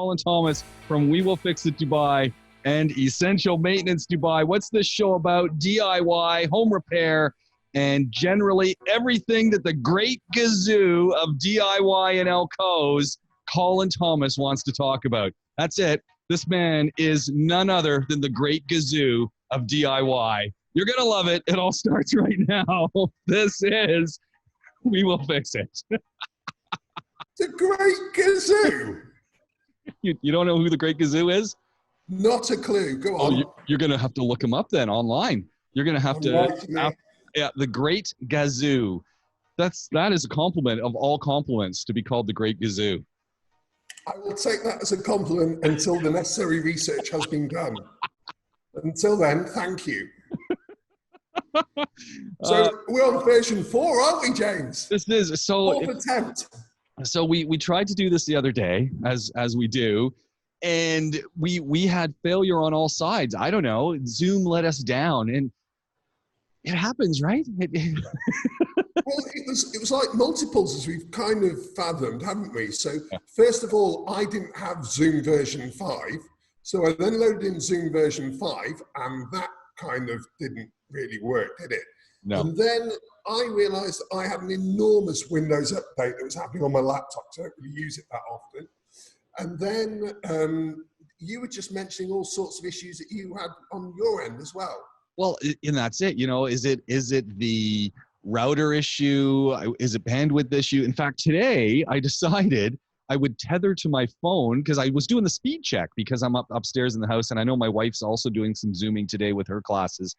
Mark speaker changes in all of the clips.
Speaker 1: Colin Thomas from We Will Fix It Dubai and Essential Maintenance Dubai. What's this show about? DIY, home repair, and generally everything that the great gazoo of DIY and Alcos, Colin Thomas, wants to talk about. That's it. This man is none other than the great gazoo of DIY. You're going to love it. It all starts right now. This is We Will Fix It.
Speaker 2: The Great Gazoo.
Speaker 1: You don't know who the Great Gazoo is?
Speaker 2: Not a clue. Go on.
Speaker 1: You're going to have to look him up then online. You're going to have yeah, the Great Gazoo. That is a compliment of all compliments to be called the Great Gazoo.
Speaker 2: I will take that as a compliment until the necessary research has been done. Until then, thank you. So we're on version 4, aren't we, James?
Speaker 1: This is so.
Speaker 2: Fourth attempt.
Speaker 1: So we tried to do this the other day, as we do, and we had failure on all sides. I don't know. Zoom let us down, and it happens, right?
Speaker 2: Well, it was like multiples, as we've kind of fathomed, haven't we? So first of all, I didn't have Zoom version 5, so I then loaded in Zoom version 5, and that kind of didn't really work, did it?
Speaker 1: No.
Speaker 2: And then I realized I had an enormous Windows update that was happening on my laptop, so I don't really use it that often. And then you were just mentioning all sorts of issues that you had on your end as well.
Speaker 1: Well, and that's it. You know, is it the router issue? Is it bandwidth issue? In fact, today I decided I would tether to my phone because I was doing the speed check because I'm upstairs in the house, and I know my wife's also doing some Zooming today with her classes.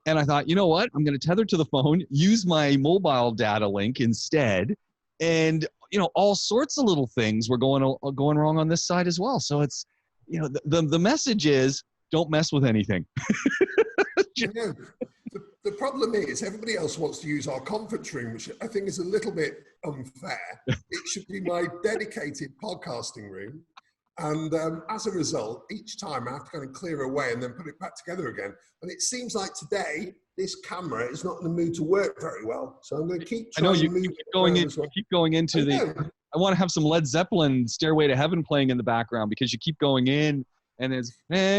Speaker 1: And I thought, you know what? I'm going to tether to the phone, use my mobile data link instead, and all sorts of little things were going wrong on this side as well. So it's, the message is don't mess with anything.
Speaker 2: The problem is everybody else wants to use our conference room, which I think is a little bit unfair. It should be my dedicated podcasting room. And as a result, each time I have to kind of clear away and then put it back together again. And it seems like today, this camera is not in the mood to work very well. So I'm going to keep trying to move
Speaker 1: keep going into I want to have some Led Zeppelin Stairway to Heaven playing in the background because you keep going in and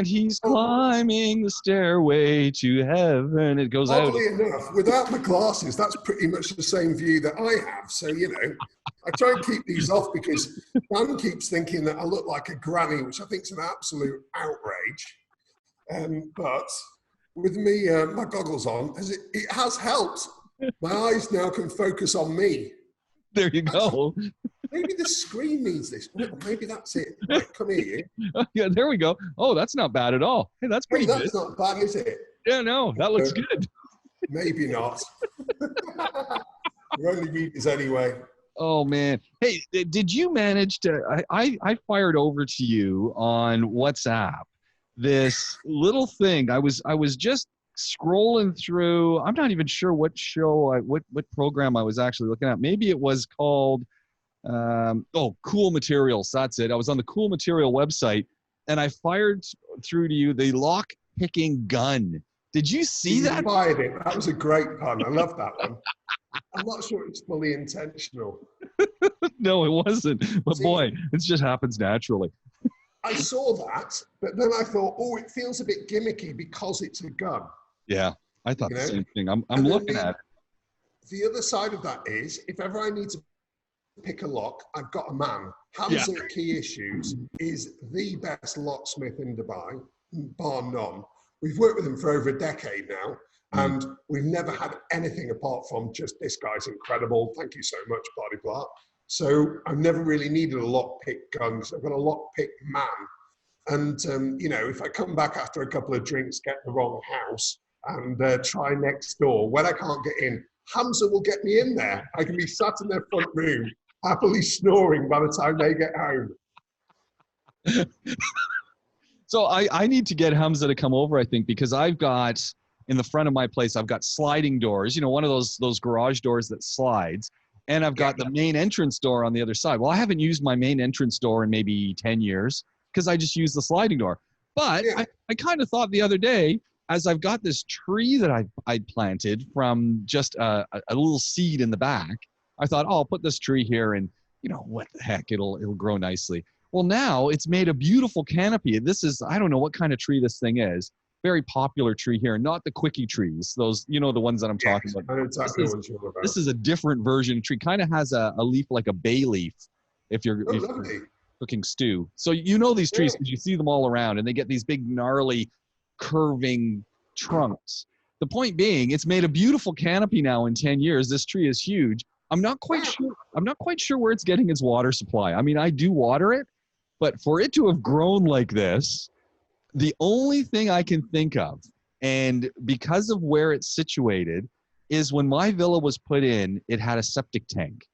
Speaker 1: he's climbing the stairway to heaven. It goes out.
Speaker 2: Oddly enough, without my glasses, that's pretty much the same view that I have. So, I try and keep these off because Dan keeps thinking that I look like a granny, which I think is an absolute outrage. But with me, my goggles on, it has helped. My eyes now can focus on me.
Speaker 1: There you go.
Speaker 2: Maybe the screen needs this. Maybe that's it. Right, come here, you.
Speaker 1: Yeah, there we go. Oh, that's not bad at all. Hey, that's pretty good.
Speaker 2: That's not bad, is it?
Speaker 1: Yeah, no, that looks good.
Speaker 2: Maybe not. We're only readers anyway.
Speaker 1: Oh, man. Hey, did you manage to – I fired over to you on WhatsApp this little thing. I was just scrolling through – I'm not even sure what show what program I was actually looking at. Maybe it was called Cool Materials. That's it. I was on the Cool Material website, and I fired through to you the lock-picking gun. Did you see that?
Speaker 2: Fired it. That was a great pun. I love that one. I'm not sure it's fully intentional.
Speaker 1: No, it wasn't. But boy, it just happens naturally.
Speaker 2: I saw that, but then I thought, it feels a bit gimmicky because it's a gun.
Speaker 1: Yeah, I thought the same thing. I'm looking at it.
Speaker 2: The other side of that is, if ever I need to pick a lock, I've got a man. Hamza Key Issues is the best locksmith in Dubai, bar none. We've worked with him for over a decade now, and we've never had anything apart from just, this guy's incredible, thank you so much, blah, blah, blah. So I've never really needed a lockpick gun, because I've got a lockpick man. And, if I come back after a couple of drinks, get the wrong house, and try next door, when I can't get in, Hamza will get me in there. I can be sat in their front room, happily snoring by the time they get home.
Speaker 1: So I need to get Hamza to come over, I think, because I've got, in the front of my place, I've got sliding doors, one of those garage doors that slides, and I've got the main entrance door on the other side. Well, I haven't used my main entrance door in maybe 10 years because I just use the sliding door. But I kind of thought the other day, as I've got this tree that I'd planted from just a little seed in the back, I thought, I'll put this tree here and, what the heck, it'll grow nicely. Well, now it's made a beautiful canopy. This is, I don't know what kind of tree this thing is. Very popular tree here, not the quickie trees. Those, you know, the ones that I'm talking about.
Speaker 2: I know
Speaker 1: This
Speaker 2: exactly
Speaker 1: is,
Speaker 2: what you're about.
Speaker 1: this is a different version of tree. Kind of has a leaf like a bay leaf if you're,
Speaker 2: Oh,
Speaker 1: if
Speaker 2: lovely.
Speaker 1: cooking stew. So you know these trees
Speaker 2: Yeah.
Speaker 1: because you see them all around and they get these big gnarly curving trunks. The point being, it's made a beautiful canopy now in 10 years. This tree is huge. I'm not quite
Speaker 2: Wow.
Speaker 1: sure. I'm not quite sure where it's getting its water supply. I mean, I do water it, but for it to have grown like this, the only thing I can think of, and because of where it's situated, is when my villa was put in, it had a septic tank.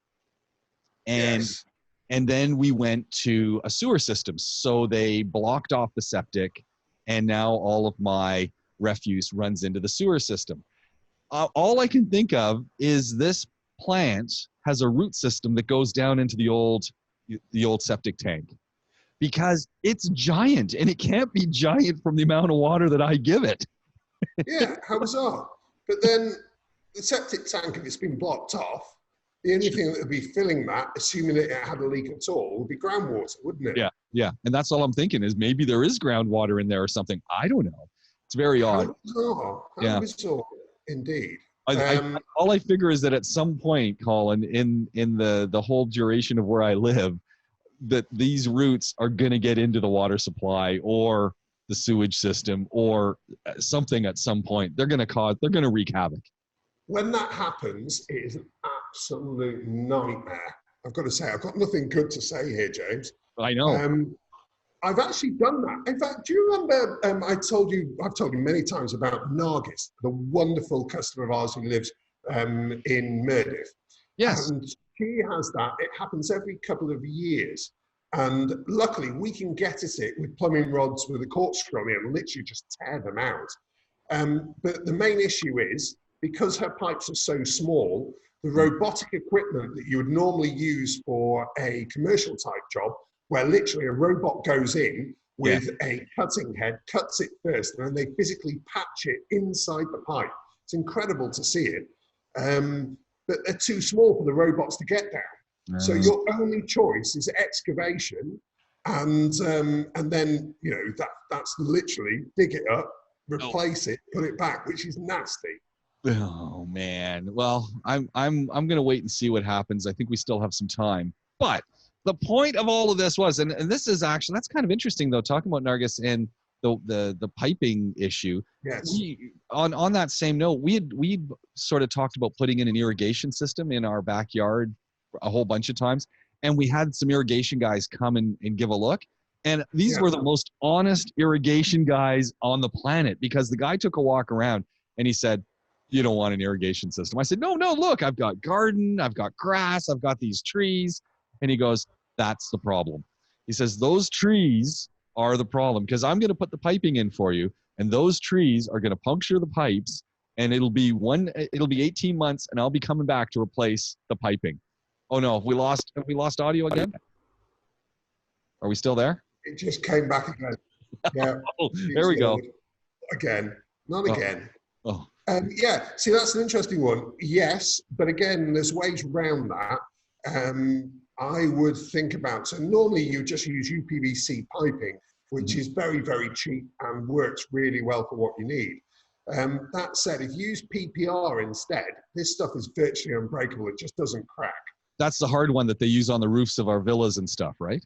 Speaker 1: And
Speaker 2: Yes.
Speaker 1: and then we went to a sewer system. So they blocked off the septic, and now all of my refuse runs into the sewer system. All I can think of is this plant has a root system that goes down into the old septic tank because it's giant and it can't be giant from the amount of water that I give it.
Speaker 2: Yeah, how bizarre. But then the septic tank, if it's been blocked off, the only thing that would be filling that, assuming that it had a leak at all, would be groundwater, wouldn't it?
Speaker 1: Yeah, yeah. And that's all I'm thinking is maybe there is groundwater in there or something. I don't know. It's very odd.
Speaker 2: How bizarre. How
Speaker 1: Yeah.
Speaker 2: bizarre, indeed.
Speaker 1: I all I figure is that at some point, Colin, in the whole duration of where I live, that these roots are going to get into the water supply or the sewage system or something at some point. They're going to wreak havoc.
Speaker 2: When that happens, it is an absolute nightmare. I've got to say, I've got nothing good to say here, James.
Speaker 1: I know.
Speaker 2: I've actually done that. In fact, do you remember? I've told you many times about Nargis, the wonderful customer of ours who lives in Mirdif.
Speaker 1: Yes.
Speaker 2: And she has that. It happens every couple of years. And luckily, we can get at it with plumbing rods with a corkscrew on it and literally just tear them out. But the main issue is, because her pipes are so small, the robotic equipment that you would normally use for a commercial type job, where literally a robot goes in with a cutting head, cuts it first, and then they physically patch it inside the pipe. It's incredible to see it. But they're too small for the robots to get down. So your only choice is excavation, and then that's literally dig it up, replace it, put it back, which is nasty.
Speaker 1: Oh man. Well, I'm gonna wait and see what happens. I think we still have some time. But the point of all of this was, and this is actually, that's kind of interesting though, talking about Nargis and the piping issue.
Speaker 2: Yes.
Speaker 1: On that same note, we sort of talked about putting in an irrigation system in our backyard a whole bunch of times, and we had some irrigation guys come and give a look. And these were the most honest irrigation guys on the planet, because the guy took a walk around and he said, "You don't want an irrigation system." I said, no, look, I've got garden, I've got grass, I've got these trees. And he goes, "That's the problem." He says, "Those trees are the problem, because I'm going to put the piping in for you, and those trees are going to puncture the pipes, and it'll be 18 months, and I'll be coming back to replace the piping." Oh no, have we lost audio again? Are we still there?
Speaker 2: It just came back again. Yeah.
Speaker 1: Oh, there we go.
Speaker 2: Again. Not again.
Speaker 1: Oh.
Speaker 2: Yeah, see, that's an interesting one. Yes, but again, there's ways around that. I would think about, so normally you just use UPVC piping, which is very, very cheap and works really well for what you need. That said, if you use PPR instead, this stuff is virtually unbreakable. It just doesn't crack.
Speaker 1: That's the hard one that they use on the roofs of our villas and stuff, right?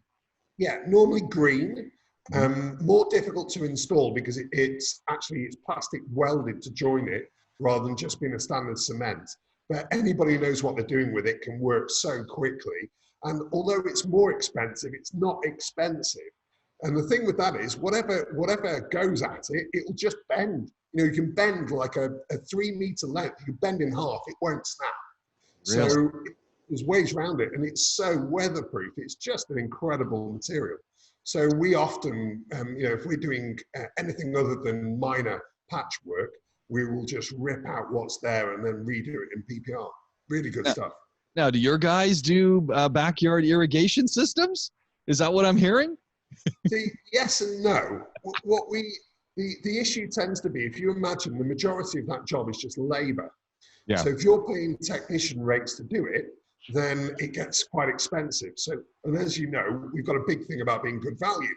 Speaker 2: Yeah, normally green. More difficult to install because it's plastic welded to join it rather than just being a standard cement. But anybody who knows what they're doing with it can work so quickly. And although it's more expensive, it's not expensive. And the thing with that is whatever goes at it, it'll just bend. You can bend like a 3 meter length. You bend in half, it won't snap.
Speaker 1: Really?
Speaker 2: So there's ways around it, and it's so weatherproof. It's just an incredible material. So we often, if we're doing anything other than minor patchwork, we will just rip out what's there and then redo it in PPR. Really good stuff.
Speaker 1: Now, do your guys do backyard irrigation systems? Is that what I'm hearing?
Speaker 2: See, yes and no. The issue tends to be, if you imagine the majority of that job is just labor.
Speaker 1: Yeah.
Speaker 2: So if you're paying technician rates to do it, then it gets quite expensive. So, and as you know, we've got a big thing about being good value.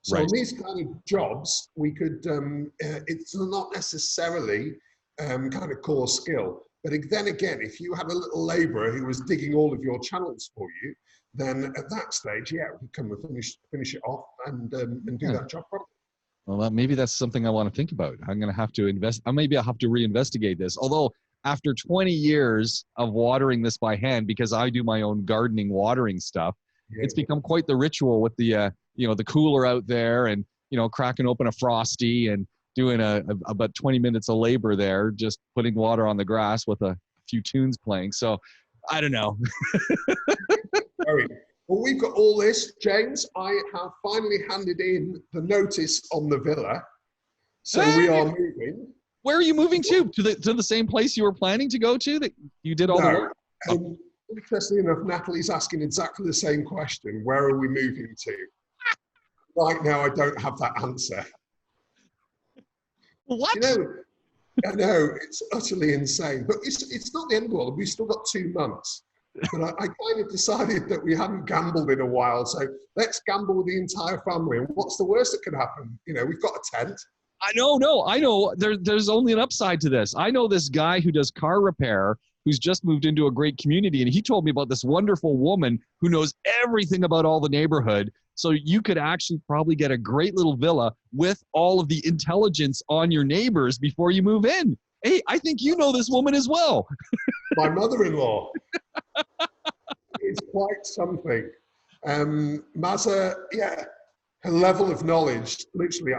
Speaker 2: So
Speaker 1: Right.
Speaker 2: on these kind of jobs, we could, it's not necessarily kind of core skill. But then again, if you had a little labourer who was digging all of your channels for you, then at that stage, yeah, we come and finish it off and do that job properly.
Speaker 1: Well, maybe that's something I want to think about. I'm going to have to invest. Maybe I'll have to reinvestigate this. Although after 20 years of watering this by hand, because I do my own gardening watering stuff,
Speaker 2: Yeah.
Speaker 1: it's become quite the ritual with the, the cooler out there and, cracking open a Frosty and doing about 20 minutes of labor there, just putting water on the grass with a few tunes playing. So I don't know.
Speaker 2: Well, we've got all this, James. I have finally handed in the notice on the villa. So we are moving.
Speaker 1: Where are you moving to? To the same place you were planning to go to that you did all the work?
Speaker 2: Interestingly enough, Natalie's asking exactly the same question. Where are we moving to? Right now, I don't have that answer.
Speaker 1: What?
Speaker 2: I know, it's utterly insane. But it's not the end of the world. We've still got 2 months. But I kind of decided that we hadn't gambled in a while. So let's gamble with the entire family. And what's the worst that could happen? We've got a tent.
Speaker 1: I know. There's only an upside to this. I know this guy who does car repair who's just moved into a great community, and he told me about this wonderful woman who knows everything about all the neighborhood. So you could actually probably get a great little villa with all of the intelligence on your neighbors before you move in. Hey, I think you know this woman as well.
Speaker 2: My mother-in-law. It's quite something. Mazza, yeah, her level of knowledge, literally,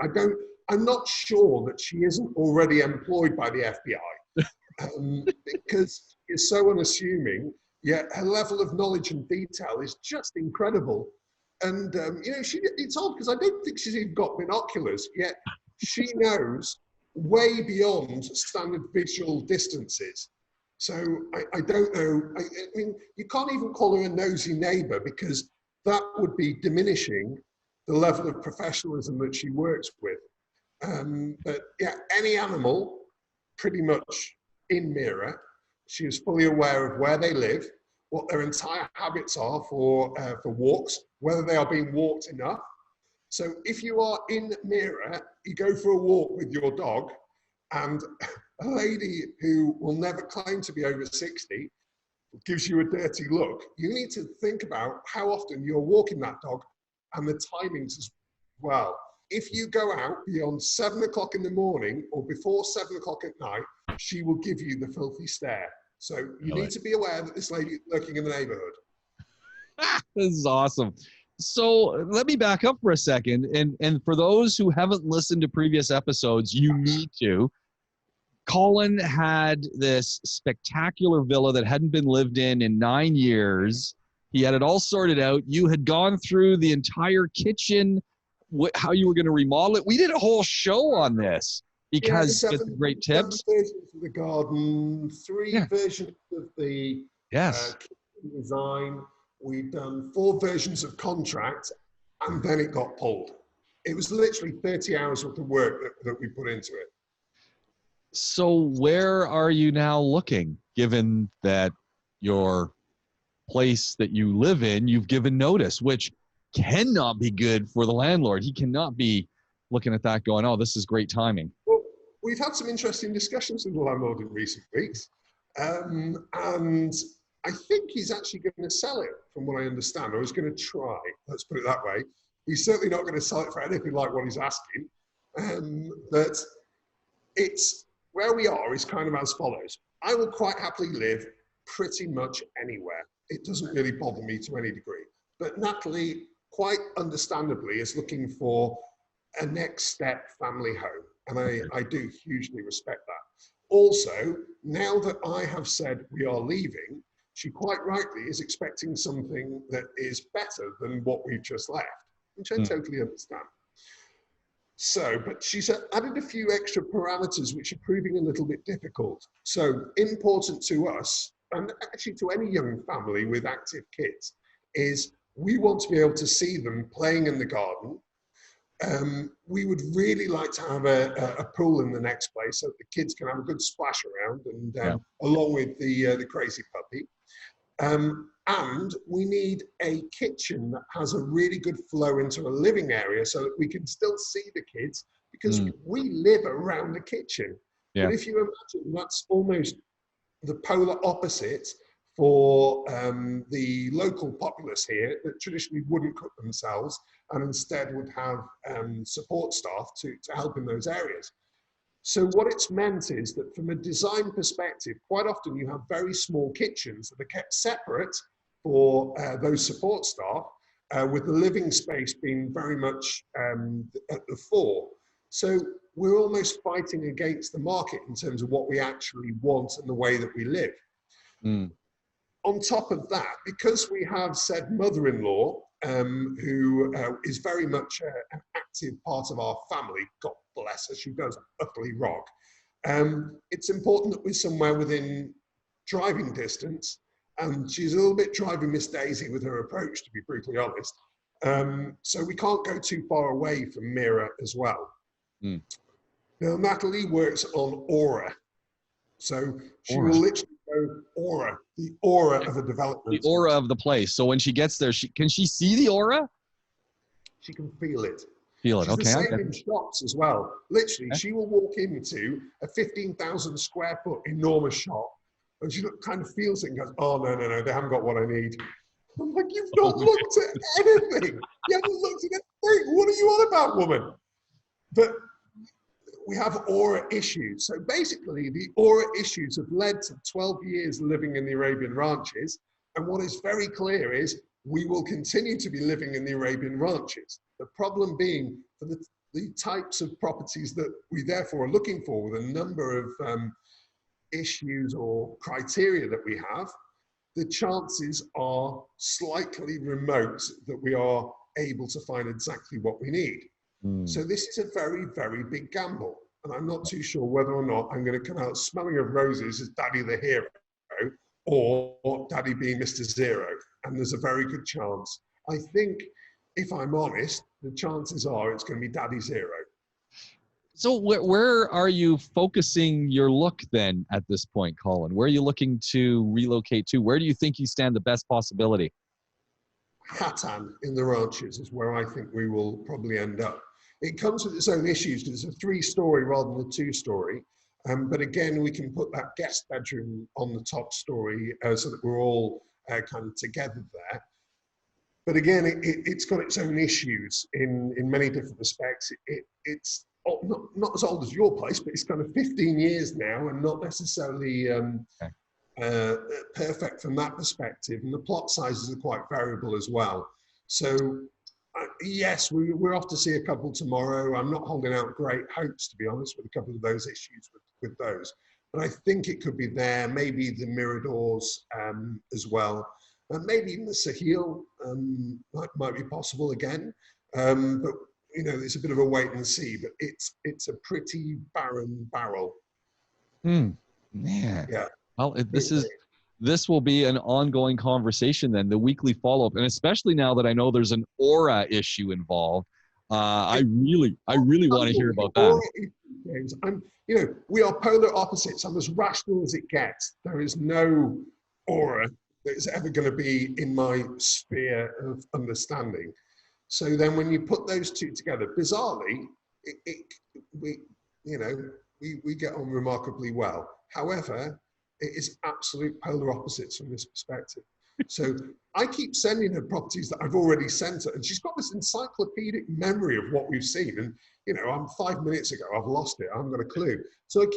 Speaker 2: I'm not sure that she isn't already employed by the FBI because she's so unassuming, yet her level of knowledge and detail is just incredible. And, it's odd because I don't think she's even got binoculars, yet she knows way beyond standard visual distances. So I don't know. I mean, you can't even call her a nosy neighbour because that would be diminishing the level of professionalism that she works with. But yeah, any animal, pretty much in Mira, she is fully aware of where they live, what their entire habits are for walks, whether they are being walked enough. So if you are in Mira, you go for a walk with your dog, and a lady who will never claim to be over 60 gives you a dirty look, you need to think about how often you're walking that dog and the timings as well. If you go out beyond 7 o'clock in the morning or before 7 o'clock at night, she will give you the filthy stare. So you need to be aware that this lady is lurking in the neighborhood.
Speaker 1: This is awesome. So let me back up for a second. And for those who haven't listened to previous episodes, you need to. Colin had this spectacular villa that hadn't been lived in 9 years. He had it all sorted out. You had gone through the entire kitchen, how you were going to remodel it. We did a whole show on this because it's great tips.
Speaker 2: 7 versions of the garden, 3 versions of the kitchen design. We've done 4 versions of contract, and then it got pulled. It was literally 30 hours worth of work that we put into it.
Speaker 1: So where are you now looking, given that your place that you live in, you've given notice, which cannot be good for the landlord. He cannot be looking at that going, oh, this is great timing.
Speaker 2: Well, we've had some interesting discussions with the landlord in recent weeks. And I think he's actually going to sell it, from what I understand, or he's going to try, let's put it that way. He's certainly not going to sell it for anything like what he's asking. But it's where we are is kind of as follows. I will quite happily live pretty much anywhere. It doesn't really bother me to any degree. But Natalie, quite understandably, is looking for a next step family home. And I do hugely respect that. Also, now that I have said we are leaving, she quite rightly is expecting something that is better than what we've just left, which I totally understand. So, but she's added a few extra parameters which are proving a little bit difficult. So important to us, and actually to any young family with active kids, is we want to be able to see them playing in the garden. We would really like to have a pool in the next place so that the kids can have a good splash around, and along with the crazy puppy. And we need a kitchen that has a really good flow into a living area so that we can still see the kids, because we live around the kitchen.
Speaker 1: Yeah.
Speaker 2: But if you imagine, that's almost the polar opposite for the local populace here that traditionally wouldn't cook themselves and instead would have support staff to help in those areas. So what it's meant is that from a design perspective, quite often you have very small kitchens that are kept separate for those support staff, with the living space being very much at the fore. So we're almost fighting against the market in terms of what we actually want and the way that we live. On top of that, because we have said mother-in-law, who is very much an active part of our family, God bless her, she does utterly rock. It's important that we're somewhere within driving distance, and she's a little bit driving Miss Daisy with her approach, to be brutally honest. So we can't go too far away from Mira as well. Now, Natalie works on aura. So she will literally go aura, the aura of a development.
Speaker 1: The aura of the place. So when she gets there, can she see the aura?
Speaker 2: She can feel it.
Speaker 1: Feel it.
Speaker 2: She's
Speaker 1: Okay.
Speaker 2: the same in shops as well. Literally, she will walk into a 15,000 square foot enormous shop, and she kind of feels it and goes, "Oh, no, no, no, they haven't got what I need." I'm like, "You've not looked at anything. You haven't looked at anything. What are you on about, woman?" But we have aura issues. So basically, the aura issues have led to 12 years living in the Arabian ranches. And what is very clear is we will continue to be living in the Arabian ranches. The problem being for the types of properties that we therefore are looking for, with a number of issues or criteria that we have, the chances are slightly remote that we are able to find exactly what we need. So this is a very, very big gamble. And I'm not too sure whether or not I'm going to come out smelling of roses as Daddy the hero, or Daddy being Mr. Zero. And there's a very good chance. I think, if I'm honest, the chances are it's going to be Daddy Zero.
Speaker 1: So where are you focusing your look then at this point, Colin? Where are you looking to relocate to? Where do you think you stand the best possibility?
Speaker 2: Hatan in the ranches is where I think we will probably end up. It comes with its own issues because it's a 3-story rather than a 2-story. But again, we can put that guest bedroom on the top story so that we're all kind of together there. But again, it's got its own issues in many different respects. It's not as old as your place, but it's kind of 15 years now and not necessarily perfect from that perspective. And the plot sizes are quite variable as well. So yes, we're off to see a couple tomorrow. I'm not holding out great hopes, to be honest, with a couple of those issues with those. But I think it could be there, maybe the Miradors as well. And maybe even the Sahil might be possible again. But, you know, it's a bit of a wait and see, but it's a pretty barren barrel.
Speaker 1: Man.
Speaker 2: Yeah.
Speaker 1: Well, this will be an ongoing conversation then, the weekly follow-up. And especially now that I know there's an aura issue involved, I really want to hear about that.
Speaker 2: James, you know, we are polar opposites. I'm as rational as it gets. There is no aura that is ever going to be in my sphere of understanding. So then when you put those two together, bizarrely, we get on remarkably well. However, it is absolute polar opposites from this perspective. So I keep sending her properties that I've already sent her, and she's got this encyclopedic memory of what we've seen. And, you know, I'm 5 minutes ago, I've lost it. I haven't got a clue. So I'm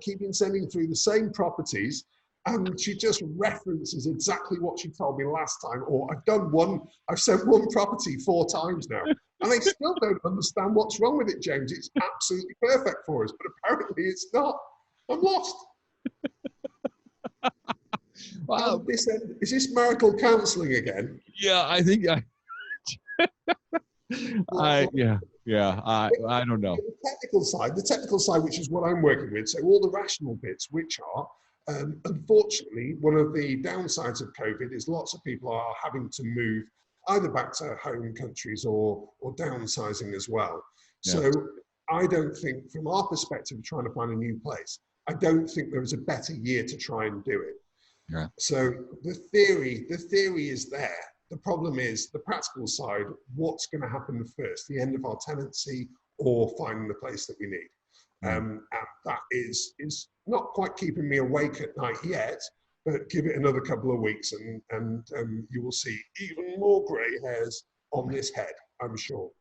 Speaker 2: keeping sending through the same properties, and she just references exactly what she told me last time. Or I've sent one property 4 times now, and I still don't understand what's wrong with it, James. It's absolutely perfect for us, but apparently it's not. I'm lost.
Speaker 1: Wow.
Speaker 2: Is this marital counselling again?
Speaker 1: Yeah, I think I don't know.
Speaker 2: The technical side, which is what I'm working with, so all the rational bits, which are, unfortunately, one of the downsides of COVID is lots of people are having to move either back to home countries or downsizing as well. Yeah. So I don't think, from our perspective, trying to find a new place, I don't think there is a better year to try and do it.
Speaker 1: Yeah.
Speaker 2: So the theory is there. The problem is the practical side. What's going to happen first? The end of our tenancy or finding the place that we need? And that is not quite keeping me awake at night yet. But give it another couple of weeks, and you will see even more grey hairs on this head, I'm sure.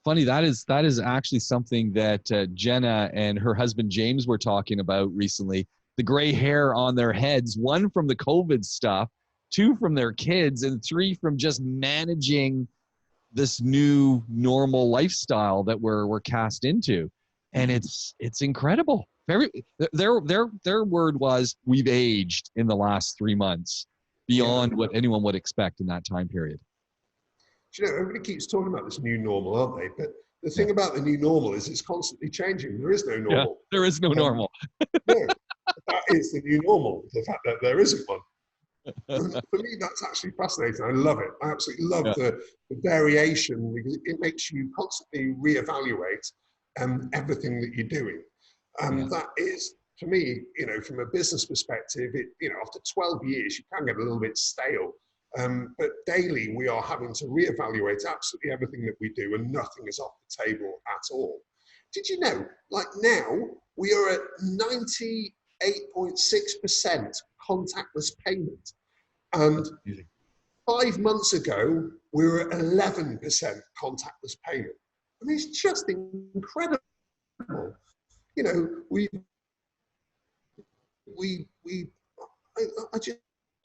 Speaker 1: Funny, that is actually something that Jenna and her husband James were talking about recently. The gray hair on their heads, one from the COVID stuff, two from their kids, and three from just managing this new normal lifestyle that we're cast into. And it's incredible. Their word was, we've aged in the last 3 months beyond what anyone would expect in that time period.
Speaker 2: You know, everybody keeps talking about this new normal, aren't they? But the thing about the new normal is it's constantly changing. There is no normal.
Speaker 1: There is no normal.
Speaker 2: No, that is the new normal, the fact that there isn't one. And for me, that's actually fascinating. I love it. I absolutely love the variation, because it makes you constantly reevaluate everything that you're doing. And that is, for me, you know, from a business perspective, after 12 years, you can get a little bit stale. But daily, we are having to reevaluate absolutely everything that we do, and nothing is off the table at all. Did you know, like now, we are at 98.6% contactless payment. And 5 months ago, we were at 11% contactless payment. I mean, it's just incredible. You know, I just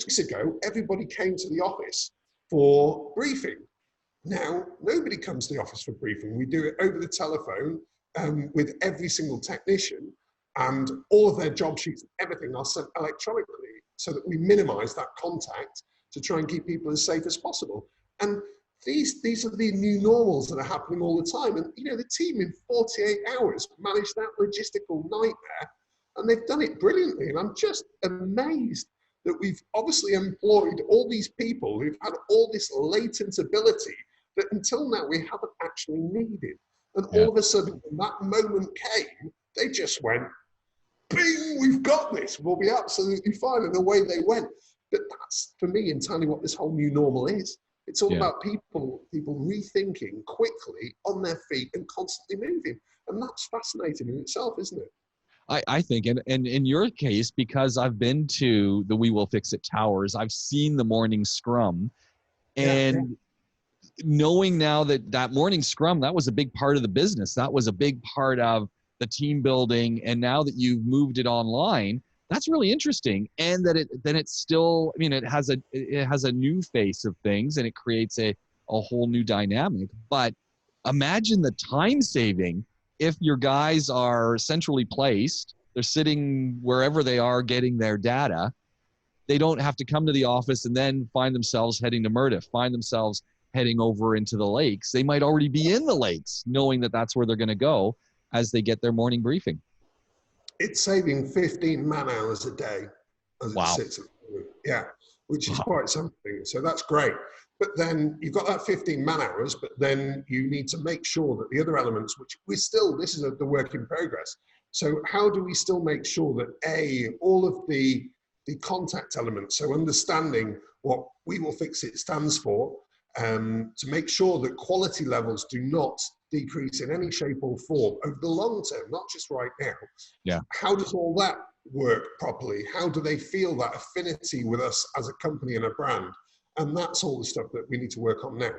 Speaker 2: weeks ago, everybody came to the office for briefing. Now, nobody comes to the office for briefing. We do it over the telephone with every single technician, and all of their job sheets, everything are sent electronically, so that we minimize that contact to try and keep people as safe as possible. And these are the new normals that are happening all the time. And, you know, the team in 48 hours managed that logistical nightmare, and they've done it brilliantly. And I'm just amazed that we've obviously employed all these people who've had all this latent ability that until now we haven't actually needed. And all of a sudden, when that moment came, they just went, bing, we've got this. We'll be absolutely fine. And away they went. But that's, for me, entirely what this whole new normal is. It's all about people rethinking quickly on their feet and constantly moving. And that's fascinating in itself, isn't it?
Speaker 1: I think, and in your case, because I've been to the We Will Fix It Towers, I've seen the morning scrum, and knowing now that morning scrum, that was a big part of the business. That was a big part of the team building. And now that you've moved it online, that's really interesting. And that it's still, I mean, it has a new face of things, and it creates a whole new dynamic. But imagine the time saving. If your guys are centrally placed, they're sitting wherever they are getting their data, they don't have to come to the office and then find themselves heading to Murdiff, find themselves heading over into the lakes. They might already be in the lakes, knowing that that's where they're going to go as they get their morning briefing.
Speaker 2: It's saving 15 man hours a day as it sits at the moment. Yeah, which is quite something. So that's great. But then you've got that 15 man hours, but then you need to make sure that the other elements, which this is the work in progress. So how do we still make sure that all of the contact elements, so understanding what We Will Fix It stands for, to make sure that quality levels do not decrease in any shape or form over the long term, not just right now.
Speaker 1: Yeah.
Speaker 2: How does all that work properly? How do they feel that affinity with us as a company and a brand? And that's all the stuff that we need to work on now.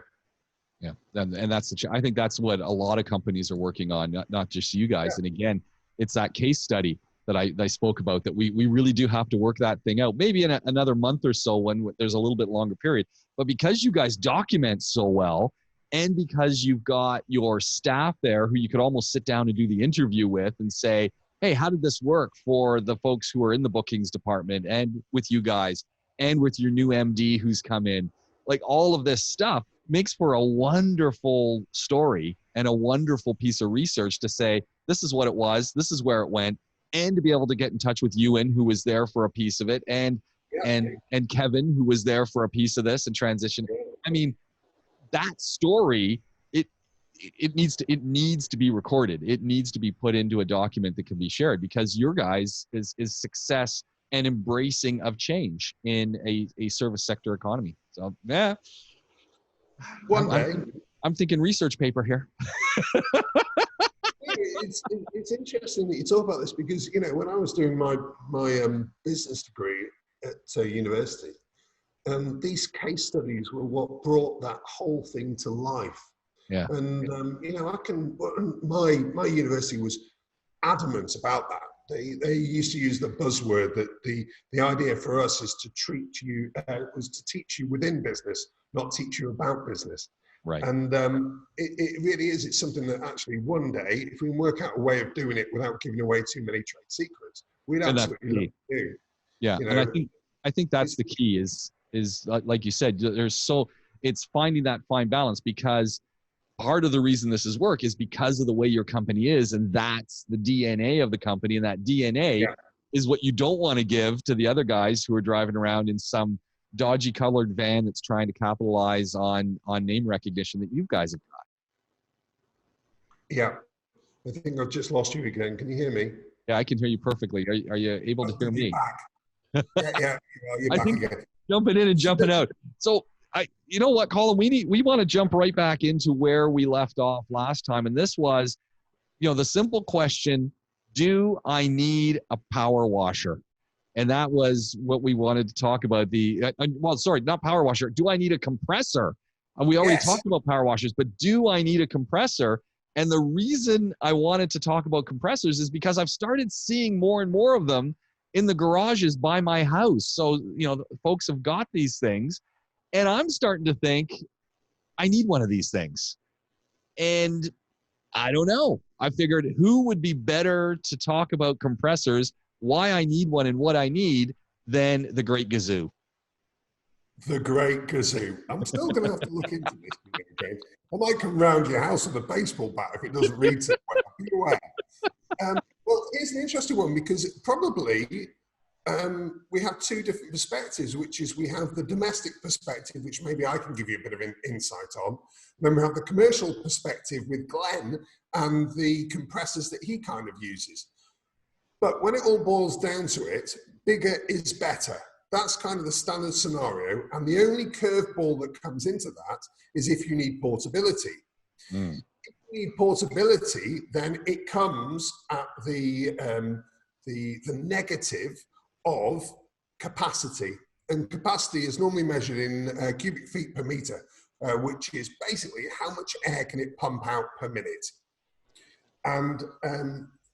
Speaker 1: Yeah, and that's I think that's what a lot of companies are working on, not just you guys. And again, it's that case study that I spoke about, that we really do have to work that thing out, maybe in another month or so when there's a little bit longer period. But because you guys document so well, and because you've got your staff there who you could almost sit down and do the interview with and say, hey, how did this work for the folks who are in the bookings department, and with you guys, and with your new MD who's come in? Like, all of this stuff makes for a wonderful story and a wonderful piece of research to say, this is what it was, this is where it went, and to be able to get in touch with Ewan, who was there for a piece of it, and Kevin, who was there for a piece of this and transition. I mean, that story, it needs to be recorded. It needs to be put into a document that can be shared, because your guys is success and embracing of change in a service sector economy. So yeah,
Speaker 2: One day,
Speaker 1: I'm thinking research paper here.
Speaker 2: it's interesting that you talk about this because, you know, when I was doing my business degree at university, these case studies were what brought that whole thing to life.
Speaker 1: Yeah.
Speaker 2: And you know, my university was adamant about that. They used to use the buzzword that the idea for us is to treat you was to teach you within business, not teach you about business.
Speaker 1: Right.
Speaker 2: And it really is. It's something that actually one day, if we can work out a way of doing it without giving away too many trade secrets, we'd absolutely love to do.
Speaker 1: Yeah,
Speaker 2: You know,
Speaker 1: and I think that's the key is like you said, it's finding that fine balance, because part of the reason this is work is because of the way your company is, and that's the DNA of the company, and that DNA is what you don't want to give to the other guys who are driving around in some dodgy colored van that's trying to capitalize on name recognition that you guys have got.
Speaker 2: Yeah, I think I've just lost you again. Can you hear me?
Speaker 1: Yeah, I can hear you perfectly. Are you able to hear me?
Speaker 2: Back. Yeah, you're
Speaker 1: I
Speaker 2: back
Speaker 1: think
Speaker 2: again.
Speaker 1: jumping in and jumping out. So you know what, Colin, we want to jump right back into where we left off last time. And this was, you know, the simple question, do I need a power washer? And that was what we wanted to talk about. Well, sorry, not power washer. Do I need a compressor? And we already talked about power washers, but do I need a compressor? And the reason I wanted to talk about compressors is because I've started seeing more and more of them in the garages by my house. So, you know, folks have got these things, and I'm starting to think I need one of these things. And I don't know. I figured who would be better to talk about compressors, why I need one and what I need, than the great Gazoo.
Speaker 2: The great Gazoo. I'm still going to have to look into this. Okay? I might come round your house with a baseball bat if it doesn't read so well. Be aware. Well, here's an interesting one, because probably we have two different perspectives, which is we have the domestic perspective, which maybe I can give you a bit of insight on. Then we have the commercial perspective with Glenn and the compressors that he kind of uses. But when it all boils down to it, bigger is better. That's kind of the standard scenario. And the only curveball that comes into that is if you need portability. If you need portability, then it comes at the negative of capacity. And capacity is normally measured in cubic feet per meter, which is basically how much air can it pump out per minute. And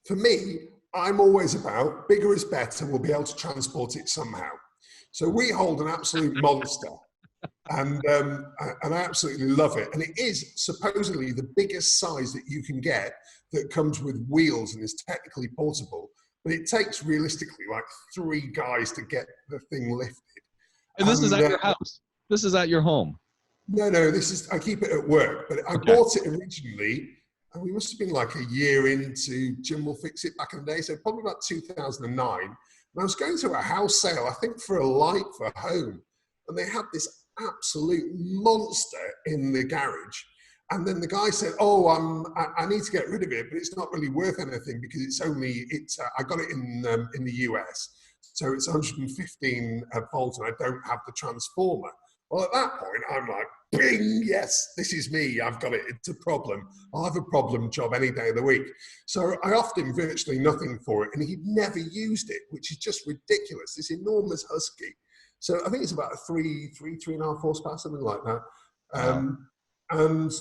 Speaker 2: for me, I'm always about bigger is better. We'll be able to transport it somehow. So we hold an absolute monster, and I absolutely love it. And it is supposedly the biggest size that you can get that comes with wheels and is technically portable. But it takes realistically like 3 guys to get the thing lifted.
Speaker 1: And this is at your house. This is at your home.
Speaker 2: No, I keep it at work. But I bought it originally, and we must have been like a year into Jim Will Fix It back in the day. So probably about 2009. And I was going to a house sale, I think for a light for home. And they had this absolute monster in the garage. And then the guy said, "Oh, I need to get rid of it, but it's not really worth anything because I got it in the US, so it's 115 volts, and I don't have the transformer." Well, at that point, I'm like, "Bing! Yes, this is me. I've got it. It's a problem. I'll have a problem job any day of the week." So I offered him virtually nothing for it, and he'd never used it, which is just ridiculous. This enormous husky. So I think it's about a 3.5 horsepower, something like that. And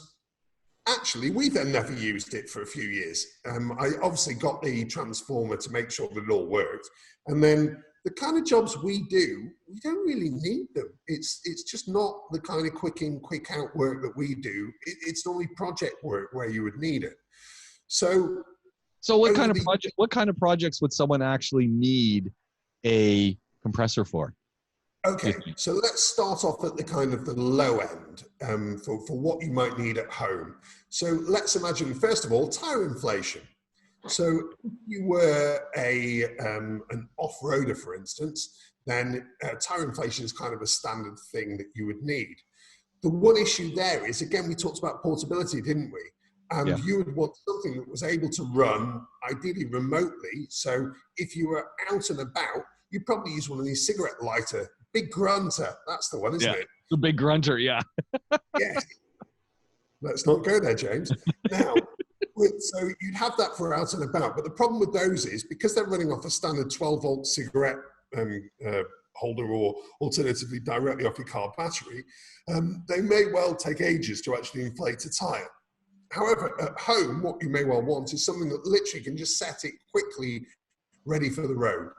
Speaker 2: actually, we then never used it for a few years. I obviously got the transformer to make sure that it all worked. And then the kind of jobs we do, we don't really need them. It's just not the kind of quick in, quick out work that we do. It's normally project work where you would need it. So
Speaker 1: what kind of projects would someone actually need a compressor for?
Speaker 2: Okay, so let's start off at the kind of the low end for what you might need at home. So let's imagine, first of all, tire inflation. So if you were an off-roader, for instance, then tire inflation is kind of a standard thing that you would need. The one issue there is, again, we talked about portability, didn't we? And you would want something that was able to run, ideally remotely. So if you were out and about, you probably use one of these cigarette lighter, big grunter. That's the one, isn't it?
Speaker 1: The big grunter, yeah.
Speaker 2: Yes. Let's not go there, James. Now, so you'd have that for out and about, but the problem with those is because they're running off a standard 12-volt cigarette holder, or alternatively directly off your car battery, they may well take ages to actually inflate a tire. However, at home, what you may well want is something that literally can just set it quickly ready for the road,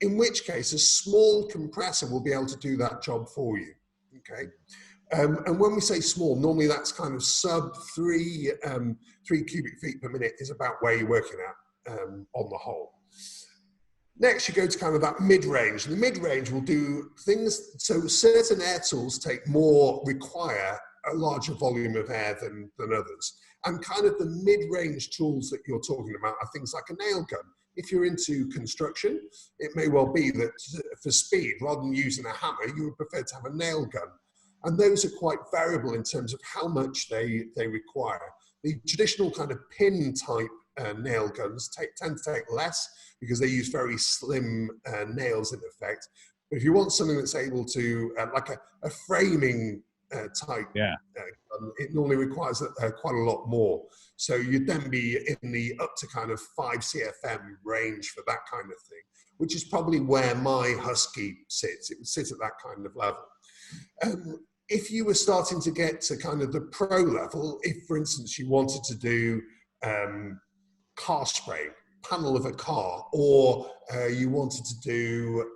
Speaker 2: in which case a small compressor will be able to do that job for you, okay? And when we say small, normally that's kind of sub 3 cubic feet per minute is about where you're working at on the whole. Next, you go to kind of that mid-range. The mid-range will do things, so certain air tools require a larger volume of air than others. And kind of the mid-range tools that you're talking about are things like a nail gun. If you're into construction, it may well be that for speed, rather than using a hammer, you would prefer to have a nail gun. And those are quite variable in terms of how much they require. The traditional kind of pin type nail guns tend to take less because they use very slim nails in effect. But if you want something that's able to, like a framing type gun, it normally requires quite a lot more. So you'd then be in the up to kind of 5 CFM range for that kind of thing, which is probably where my Husky sits. It would sit at that kind of level. If you were starting to get to kind of the pro level, if for instance you wanted to do car spray, panel of a car, or you wanted to do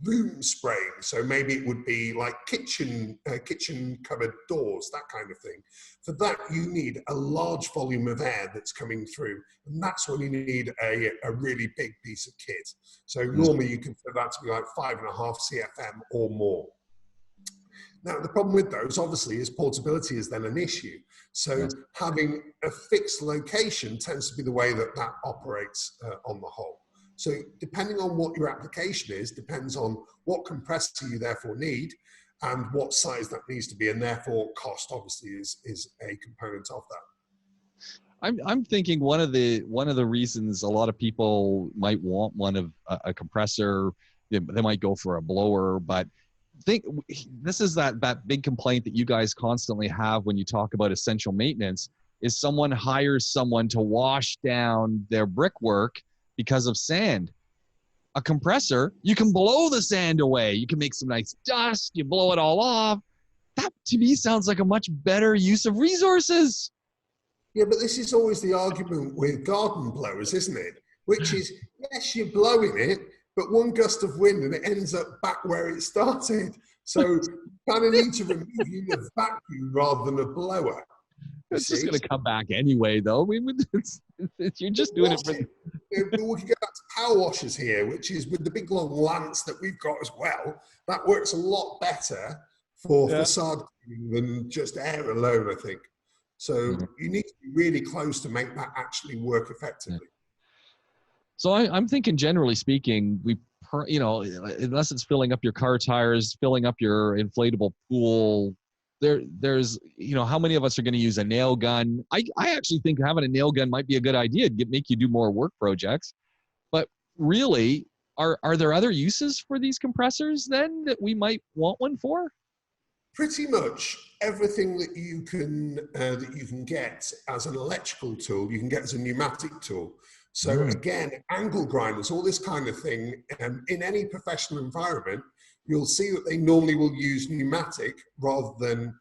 Speaker 2: room spraying, so maybe it would be like kitchen cupboard doors, that kind of thing. For that, you need a large volume of air that's coming through, and that's when you need a really big piece of kit. So normally you consider that to be like 5.5 CFM or more. Now, the problem with those, obviously, is portability is then an issue. So having a fixed location tends to be the way that operates on the whole. So depending on what your application is, depends on what compressor you therefore need and what size that needs to be, and therefore cost obviously is a component of that.
Speaker 1: I'm thinking one of the reasons a lot of people might want a compressor, they might go for a blower, but this is that big complaint that you guys constantly have when you talk about essential maintenance is someone hires someone to wash down their brickwork because of sand. A compressor, you can blow the sand away. You can make some nice dust. You blow it all off. That to me sounds like a much better use of resources.
Speaker 2: Yeah, but this is always the argument with garden blowers, isn't it? Which is, yes, you're blowing it, but one gust of wind and it ends up back where it started. So you kind of need to remove a vacuum rather than a blower.
Speaker 1: It's just going to come back anyway, though. You're just doing it for...
Speaker 2: We can go back to power washers here, which is with the big long lance that we've got as well. That works a lot better for facade cleaning than just air alone, I think. So you need to be really close to make that actually work effectively.
Speaker 1: Yeah. So I'm thinking, generally speaking, unless it's filling up your car tires, filling up your inflatable pool, there's how many of us are going to use a nail gun? I actually think having a nail gun might be a good idea to make you do more work projects. But really, are there other uses for these compressors then that we might want one for?
Speaker 2: Pretty much everything that you can get as an electrical tool, you can get as a pneumatic tool. So again, angle grinders, all this kind of thing, in any professional environment, you'll see that they normally will use pneumatic rather than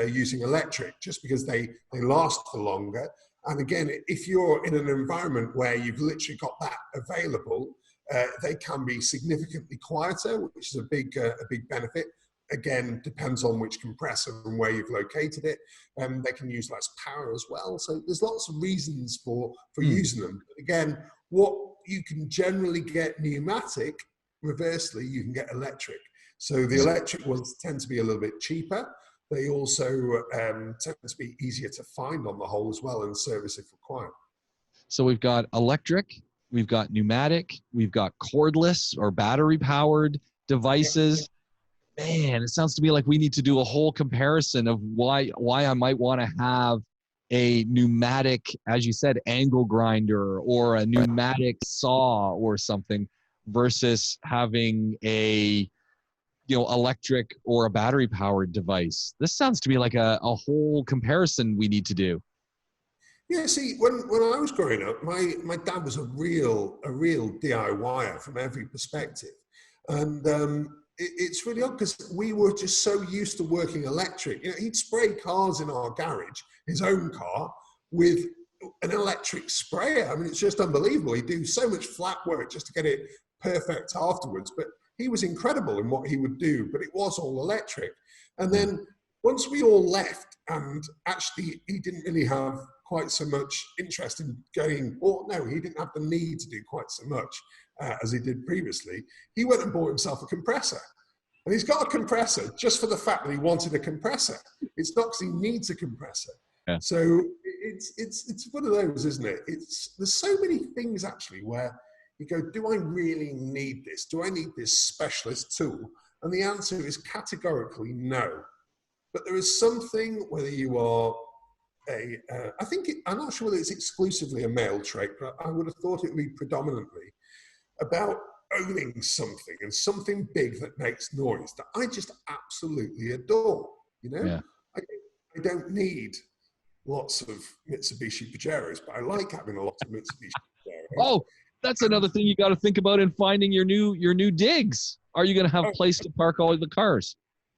Speaker 2: using electric, just because they last for longer. And again, if you're in an environment where you've literally got that available, they can be significantly quieter, which is a big benefit. Again, depends on which compressor and where you've located it. They can use less power as well. So there's lots of reasons for using them. But again, what you can generally get pneumatic, reversely, you can get electric. So the electric ones tend to be a little bit cheaper. They also tend to be easier to find on the whole as well and service if required.
Speaker 1: So we've got electric, we've got pneumatic, we've got cordless or battery-powered devices. Yep. Man, it sounds to me like we need to do a whole comparison of why I might want to have a pneumatic, as you said, angle grinder or a pneumatic saw or something versus having a, electric or a battery powered device? This sounds to me like a whole comparison we need to do.
Speaker 2: Yeah, see, when I was growing up, my dad was a real DIYer from every perspective. And it's really odd because we were just so used to working electric. He'd spray cars in our garage, his own car, with an electric sprayer. I mean, it's just unbelievable. He'd do so much flat work just to get it perfect afterwards. But he was incredible in what he would do, but it was all electric. And then once we all left, and actually he didn't really have quite so much interest in going, or no, he didn't have the need to do quite so much as he did previously. He went and bought himself a compressor. And he's got a compressor just for the fact that he wanted a compressor. It's not because he needs a compressor.
Speaker 1: Yeah.
Speaker 2: So it's one of those, isn't it? There's so many things actually where you go, do I really need this? Do I need this specialist tool? And the answer is categorically no. But there is something, whether you are I'm not sure whether it's exclusively a male trait, but I would have thought it would be predominantly about owning something and something big that makes noise that I just absolutely adore.
Speaker 1: Yeah.
Speaker 2: I don't need lots of Mitsubishi Pajeros, but I like having a lot of Mitsubishi Pajeros.
Speaker 1: Oh, that's another thing you got to think about in finding your new digs. Are you going to have a place to park all the cars?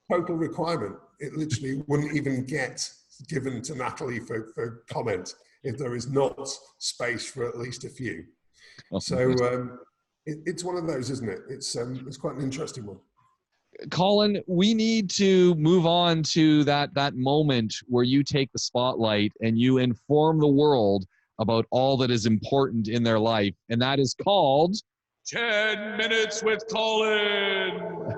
Speaker 2: Total requirement. It literally wouldn't even get given to Natalie for comment if there is not space for at least a few. So it's one of those, isn't it? It's quite an interesting one.
Speaker 1: Colin, we need to move on to that moment where you take the spotlight and you inform the world about all that is important in their life, and that is called 10 Minutes with Colin.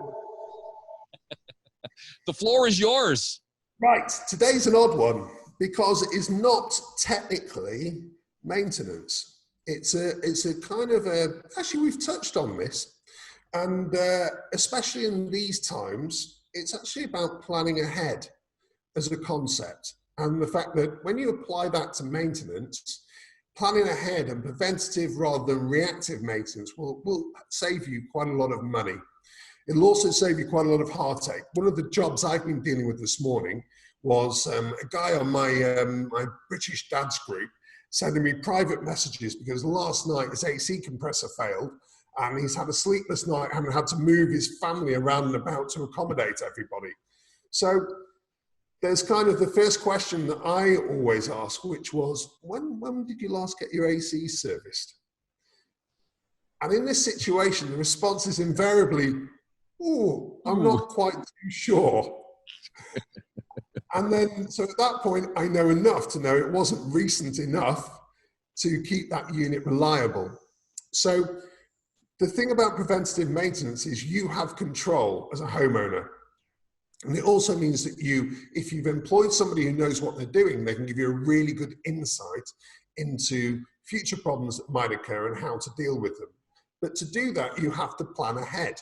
Speaker 1: The floor is yours.
Speaker 2: Right, today's an odd one because it is not technically maintenance. It's a kind of actually we've touched on this, and especially in these times, it's actually about planning ahead as a concept, and the fact that when you apply that to maintenance, planning ahead and preventative rather than reactive maintenance will save you quite a lot of money. It'll also save you quite a lot of heartache. One of the jobs I've been dealing with this morning was a guy on my British Dads group sending me private messages because last night his AC compressor failed and he's had a sleepless night and had to move his family around and about to accommodate everybody. So there's kind of the first question that I always ask, which was, when did you last get your AC serviced? And in this situation, the response is invariably, oh, I'm not quite too sure. And then, so at that point, I know enough to know it wasn't recent enough to keep that unit reliable. So the thing about preventative maintenance is you have control as a homeowner. And it also means that if you've employed somebody who knows what they're doing, they can give you a really good insight into future problems that might occur and how to deal with them. But to do that, you have to plan ahead.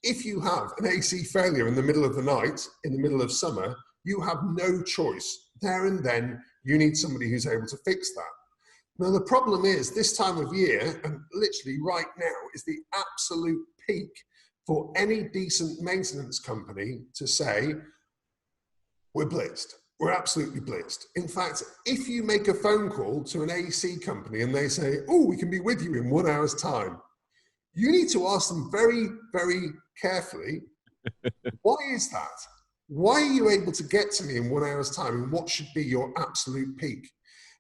Speaker 2: If you have an AC failure in the middle of the night, in the middle of summer, you have no choice. There and then, you need somebody who's able to fix that. Now, the problem is this time of year, and literally right now, is the absolute peak for any decent maintenance company to say, we're blitzed. We're absolutely blitzed. In fact, if you make a phone call to an AC company and they say, oh, we can be with you in 1 hour's time, you need to ask them very, very carefully, why is that? Why are you able to get to me in 1 hour's time and what should be your absolute peak?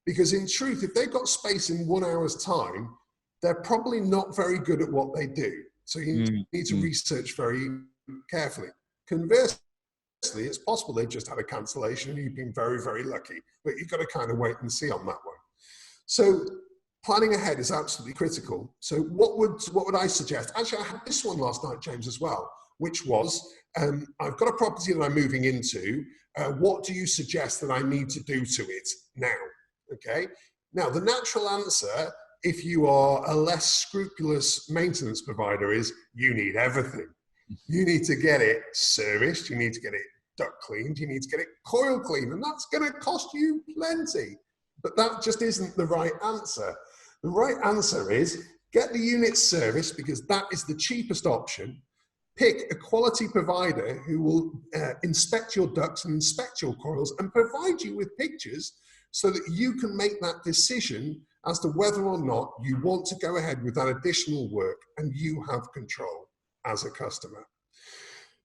Speaker 2: Because in truth, if they've got space in 1 hour's time, they're probably not very good at what they do. So you need to research very carefully. Conversely, it's possible they've just had a cancellation and you've been very, very lucky, but you've got to kind of wait and see on that one. So planning ahead is absolutely critical. So what would I suggest? Actually, I had this one last night, James, as well, which was, I've got a property that I'm moving into. What do you suggest that I need to do to it now? Okay. Now, the natural answer, if you are a less scrupulous maintenance provider, is you need everything. You need to get it serviced. You need to get it duct cleaned. You need to get it coil cleaned. And that's going to cost you plenty. But that just isn't the right answer. The right answer is Get the unit serviced because that is the cheapest option. Pick a quality provider who will inspect your ducts and inspect your coils and provide you with pictures so that you can make that decision as to whether or not you want to go ahead with that additional work, and you have control as a customer.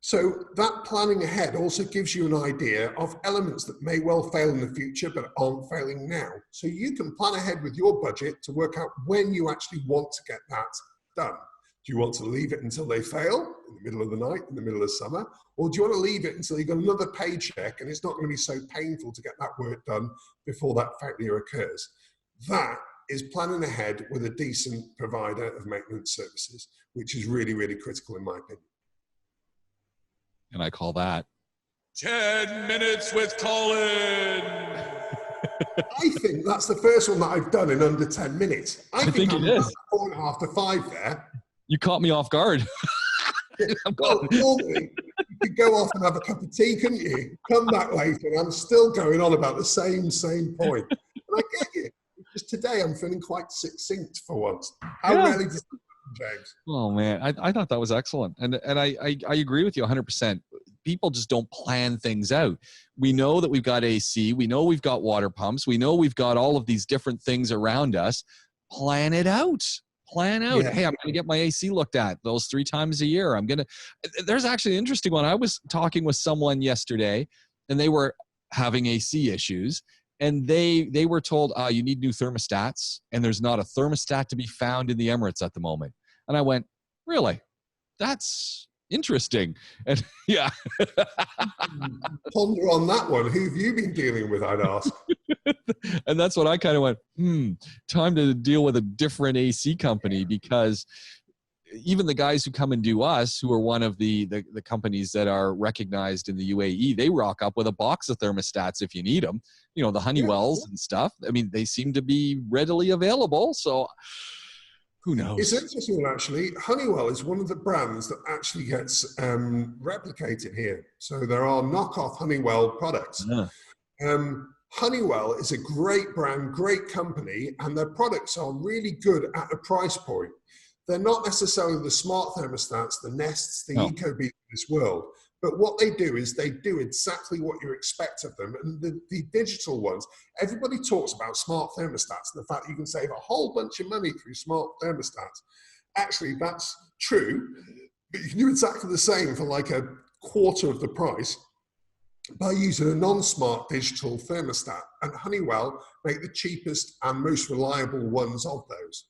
Speaker 2: So that planning ahead also gives you an idea of elements that may well fail in the future but aren't failing now. So you can plan ahead with your budget to work out when you actually want to get that done. Do you want to leave it until they fail in the middle of the night, in the middle of summer? Or do you want to leave it until you've got another paycheck and it's not going to be so painful to get that work done before that failure occurs? That is planning ahead with a decent provider of maintenance services, which is really, really critical in my opinion.
Speaker 1: And I call that
Speaker 3: 10 Minutes with Colin.
Speaker 2: I think that's the first one that I've done in under 10 minutes. I think
Speaker 1: it
Speaker 2: I'm
Speaker 1: is.
Speaker 2: 4.5 to 5 there.
Speaker 1: You caught me off guard.
Speaker 2: Well, normally you could go off and have a cup of tea, couldn't you? Come back later and I'm still going on about the same point. And I get you. Just today I'm feeling quite succinct for once. How rarely does that happen, James?
Speaker 1: Oh man, I thought that was excellent. And I agree with you 100%. People just don't plan things out. We know that we've got AC. We know we've got water pumps. We know we've got all of these different things around us. Plan it out. Plan out.
Speaker 2: Yeah.
Speaker 1: Hey, I'm going to get my AC looked at those 3 times a year. There's actually an interesting one. I was talking with someone yesterday and they were having AC issues. And they were told, you need new thermostats, and there's not a thermostat to be found in the Emirates at the moment. And I went, really? That's interesting. And yeah.
Speaker 2: Ponder on that one. Who have you been dealing with, I'd ask?
Speaker 1: And that's what I kind of went, time to deal with a different AC company, because even the guys who come and do us, who are one of the companies that are recognized in the UAE, they rock up with a box of thermostats if you need them. You know, the Honeywells and stuff. I mean, they seem to be readily available. So who knows?
Speaker 2: It's interesting, actually. Honeywell is one of the brands that actually gets replicated here. So there are knockoff Honeywell products.
Speaker 1: Yeah.
Speaker 2: Honeywell is a great brand, great company, and their products are really good at a price point. They're not necessarily the smart thermostats, the Nests, the Ecobee of this world, but what they do is they do exactly what you expect of them. And the digital ones, everybody talks about smart thermostats and the fact that you can save a whole bunch of money through smart thermostats. Actually, that's true, but you can do exactly the same for like a quarter of the price by using a non-smart digital thermostat. And Honeywell make the cheapest and most reliable ones of those.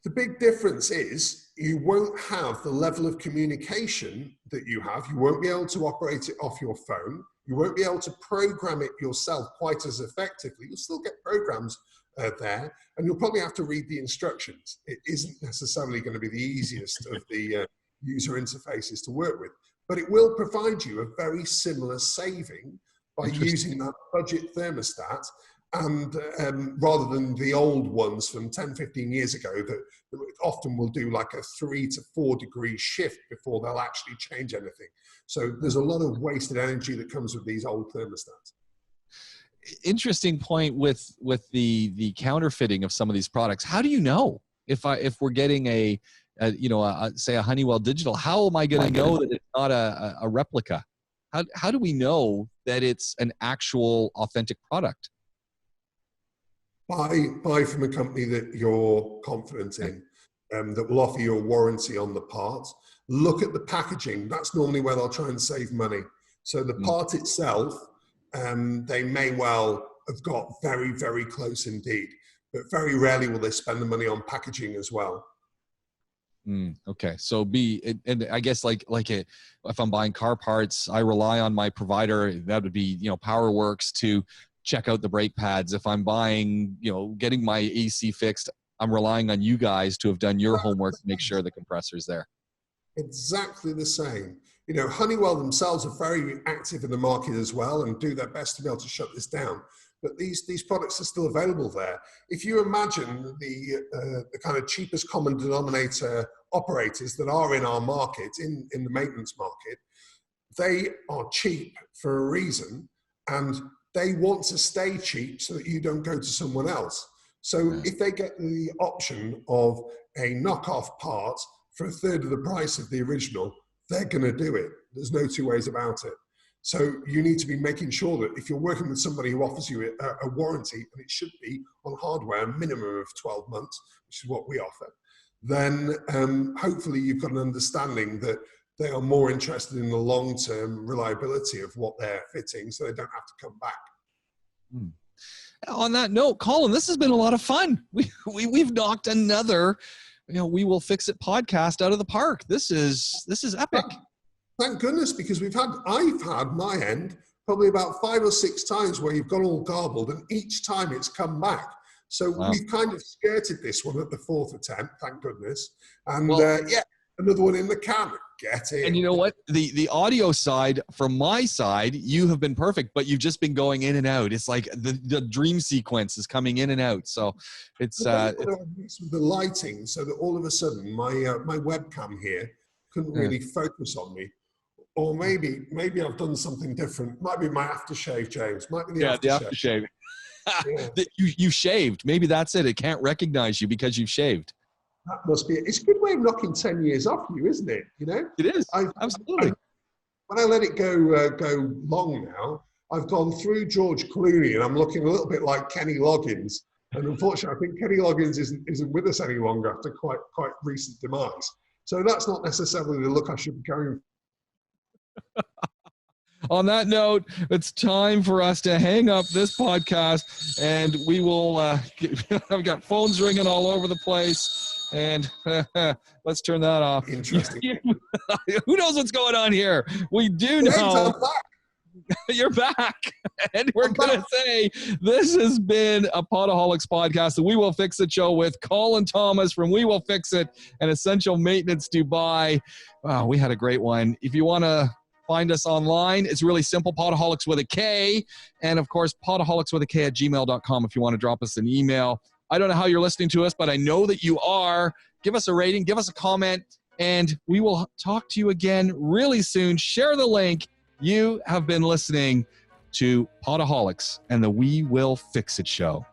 Speaker 2: The big difference is you won't have the level of communication that you have. You won't be able to operate it off your phone. You won't be able to program it yourself quite as effectively. You'll still get programs there, and you'll probably have to read the instructions. It isn't necessarily going to be the easiest of the user interfaces to work with, but it will provide you a very similar saving by using that budget thermostat. And rather than the old ones from 10, 15 years ago that often will do like a 3 to 4 degree shift before they'll actually change anything. So there's a lot of wasted energy that comes with these old thermostats.
Speaker 1: Interesting point with the counterfeiting of some of these products. How do you know if we're getting say a Honeywell digital? How am I going to know that it's not a replica? How do we know that it's an actual authentic product?
Speaker 2: Buy from a company that you're confident in, that will offer you a warranty on the parts. Look at the packaging. That's normally where they'll try and save money. So the part itself, they may well have got very, very close indeed, but very rarely will they spend the money on packaging as well.
Speaker 1: Okay, so and I guess like if I'm buying car parts, I rely on my provider. That would be PowerWorks to check out the brake pads. If I'm buying, getting my AC fixed, I'm relying on you guys to have done your homework to make sure the compressor's there.
Speaker 2: Exactly the same. Honeywell themselves are very active in the market as well and do their best to be able to shut this down. But these products are still available there. If you imagine the kind of cheapest common denominator operators that are in our market, in the maintenance market, they are cheap for a reason, and they want to stay cheap so that you don't go to someone else. So if they get the option of a knockoff part for a third of the price of the original, they're going to do it. There's no two ways about it. So you need to be making sure that if you're working with somebody who offers you a warranty, and it should be on hardware, a minimum of 12 months, which is what we offer, then hopefully you've got an understanding that they are more interested in the long-term reliability of what they're fitting, so they don't have to come back.
Speaker 1: On that note, Colin, this has been a lot of fun. We've knocked another, We Will Fix It podcast out of the park. This is epic.
Speaker 2: Thank goodness, because I've had my end probably about 5 or 6 times where you've gone all garbled, and each time it's come back. So we've kind of skirted this one at the 4th attempt, thank goodness. And another one in the can. Get it.
Speaker 1: And you know what? The audio side, from my side, you have been perfect, but you've just been going in and out. It's like the dream sequence is coming in and out. So it's
Speaker 2: with the lighting, so that all of a sudden my webcam here couldn't really focus on me. Or maybe I've done something different. Might be my aftershave, James. Might be the aftershave. You shaved. Maybe that's it. It can't recognize you because you've shaved. That must be it. It's a good way of knocking 10 years off you, isn't it?
Speaker 1: It is. Absolutely.
Speaker 2: When I let it go long now, I've gone through George Clooney, and I'm looking a little bit like Kenny Loggins. And unfortunately, I think Kenny Loggins isn't with us any longer after quite recent demise. So that's not necessarily the look I should be going for.
Speaker 1: On that note, it's time for us to hang up this podcast, and we will, I've got phones ringing all over the place, and let's turn that off.
Speaker 2: Interesting.
Speaker 1: Who knows what's going on here? We do know. You're back. And we're going to say this has been a Podaholics podcast, the We Will Fix It show with Colin Thomas from We Will Fix It and Essential Maintenance Dubai. Wow, we had a great one. If you want to find us online, it's really simple, Podaholics with a K. And of course, podaholicswithak@gmail.com if you want to drop us an email. I don't know how you're listening to us, but I know that you are. Give us a rating, give us a comment, and we will talk to you again really soon. Share the link. You have been listening to Podaholics and the We Will Fix It show.